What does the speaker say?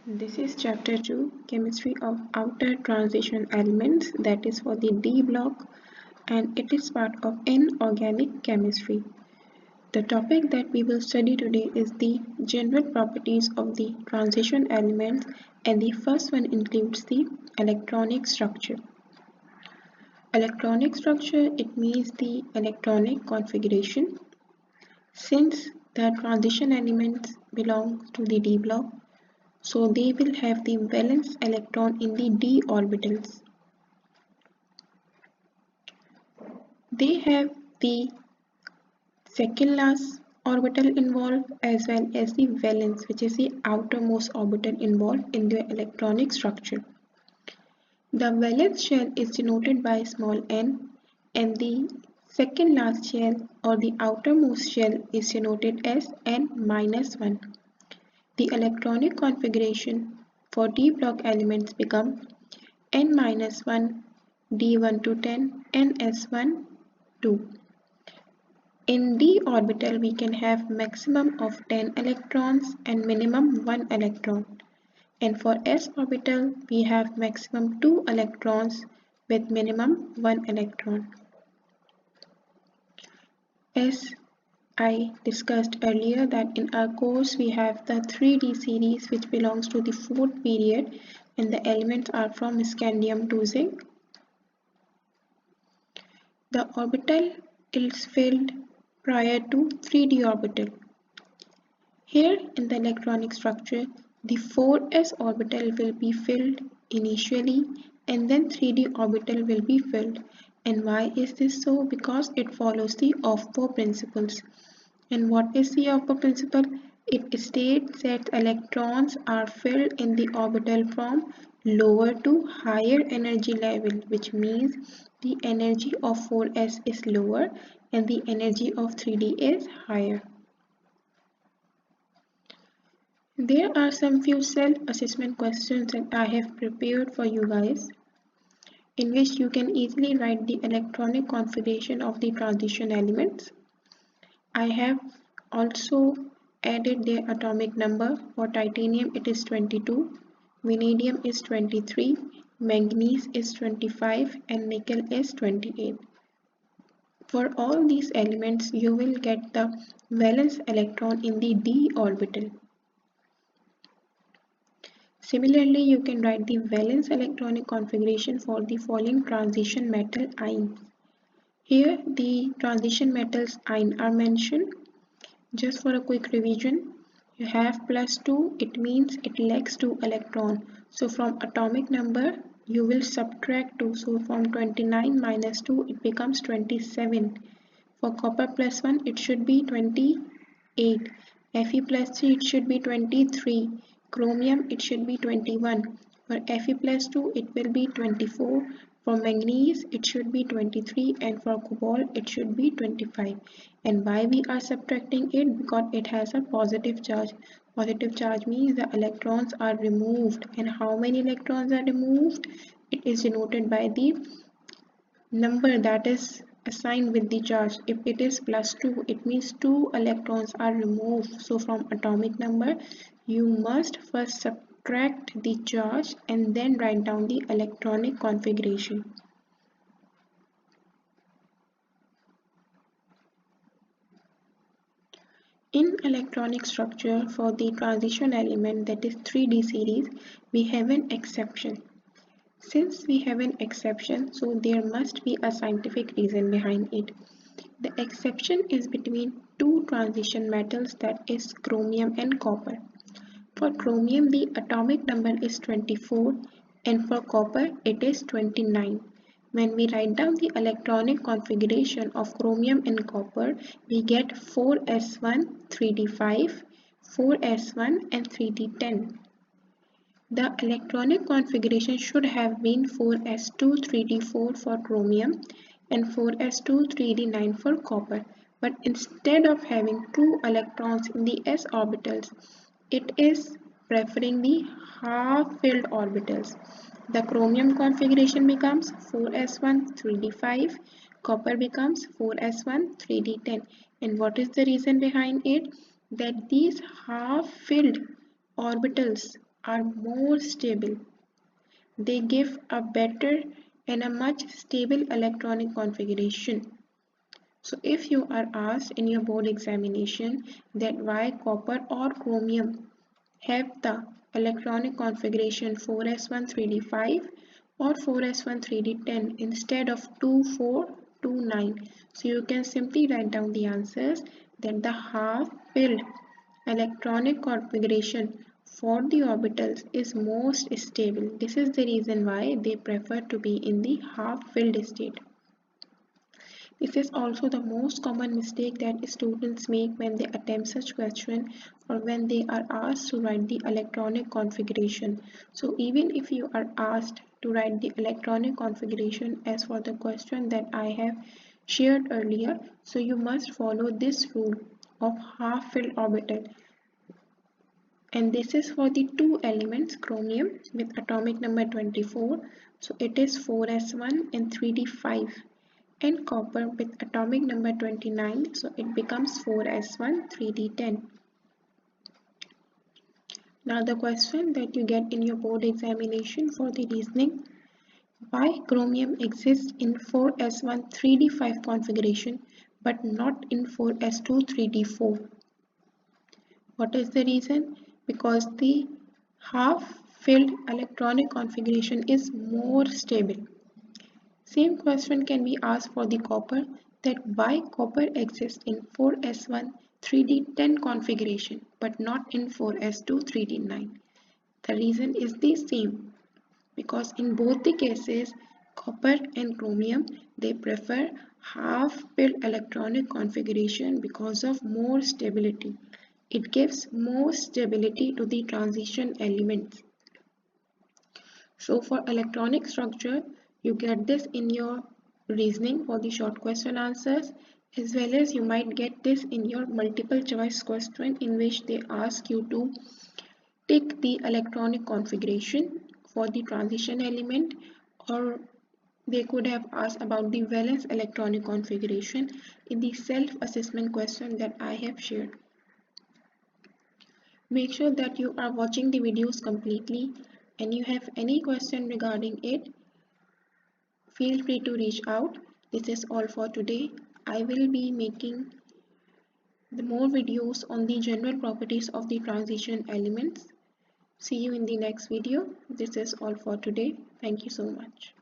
This is chapter 2, Chemistry of Outer Transition Elements, that is for the D block, and it is part of inorganic chemistry. The topic that we will study today is the general properties of the transition elements, and the first one includes the electronic structure. Electronic structure, it means the electronic configuration. Since the transition elements belong to the D block, so they will have the valence electron in the d orbitals. They have the second last orbital involved as well as the valence, which is the outermost orbital involved in their electronic structure. The valence shell is denoted by small n, and the second last shell or the outermost shell is denoted as n-1. The electronic configuration for d block elements become n-1, d1 to 10, ns1, 2. In d orbital, we can have maximum of 10 electrons and minimum 1 electron. And for s orbital, we have maximum 2 electrons with minimum 1 electron. As I discussed earlier that in our course we have the 3D series which belongs to the 4th period, and the elements are from scandium to zinc. The orbital is filled prior to 3D orbital. Here in the electronic structure, the 4s orbital will be filled initially and then 3D orbital will be filled. And why is this so? Because it follows the Aufbau principles. And what is the Aufbau principle? It states that electrons are filled in the orbital from lower to higher energy level, which means the energy of 4s is lower and the energy of 3D is higher. There are some few self-assessment questions that I have prepared for you guys, in which you can easily write the electronic configuration of the transition elements. I have also added their atomic number. For titanium it is 22, vanadium is 23, manganese is 25, and nickel is 28. For all these elements, you will get the valence electron in the d orbital. Similarly, you can write the valence electronic configuration for the following transition metal ions. Here, the transition metals ion are mentioned. Just for a quick revision, you have +2, it means it lacks 2 electron. So from atomic number, you will subtract 2. So from 29 minus 2, it becomes 27. For copper +1, it should be 28. Fe +3, it should be 23. Chromium, it should be 21. For Fe +2, it will be 24. For manganese, it should be 23, and for cobalt, it should be 25. And why we are subtracting it? Because it has a positive charge. Positive charge means the electrons are removed. And how many electrons are removed? It is denoted by the number that is assigned with the charge. If it is +2, it means 2 electrons are removed. So from atomic number, you must first subtract the charge and then write down the electronic configuration. In electronic structure for the transition element, that is 3D series, we have an exception. Since we have an exception, so there must be a scientific reason behind it. The exception is between two transition metals, that is chromium and copper. For chromium, the atomic number is 24, and for copper, it is 29. When we write down the electronic configuration of chromium and copper, we get 4s1, 3d5, 4s1 and 3d10. The electronic configuration should have been 4s2 3d4 for chromium and 4s2 3d9 for copper, but instead of having 2 electrons in the s orbitals, it is preferring the half-filled orbitals. The chromium configuration becomes 4s1 3d5, copper becomes 4s1 3d10. And what is the reason behind it? That these half-filled orbitals are more stable. They give a better and a much stable electronic configuration. So if you are asked in your board examination that why copper or chromium have the electronic configuration 4s1 3d5 or 4s1 3d10 instead of 2 4 2 9, so you can simply write down the answers that the half filled electronic configuration for the orbitals is most stable. This is the reason why they prefer to be in the half filled state. This is also the most common mistake that students make when they attempt such question or when they are asked to write the electronic configuration. So even if you are asked to write the electronic configuration as for the question that I have shared earlier, so you must follow this rule of half-filled orbital. And this is for the two elements chromium with atomic number 24, so it is 4s1 and 3d5, and copper with atomic number 29, so it becomes 4s1 3d10. Now the question that you get in your board examination for the reasoning: why chromium exists in 4s1 3d5 configuration but not in 4s2 3d4? What is the reason? Because the half-filled electronic configuration is more stable. Same question can be asked for the copper, that why copper exists in 4s1 3d10 configuration but not in 4s2 3d9. The reason is the same, because in both the cases copper and chromium, they prefer half-filled electronic configuration because of more stability. It gives more stability to the transition elements. So for electronic structure, you get this in your reasoning for the short question answers, as well as you might get this in your multiple choice question in which they ask you to take the electronic configuration for the transition element, or they could have asked about the valence electronic configuration in the self-assessment question that I have shared. Make sure that you are watching the videos completely, and you have any question regarding it, feel free to reach out. This is all for today. I will be making the more videos on the general properties of the transition elements. See you in the next video. This is all for today. Thank you so much.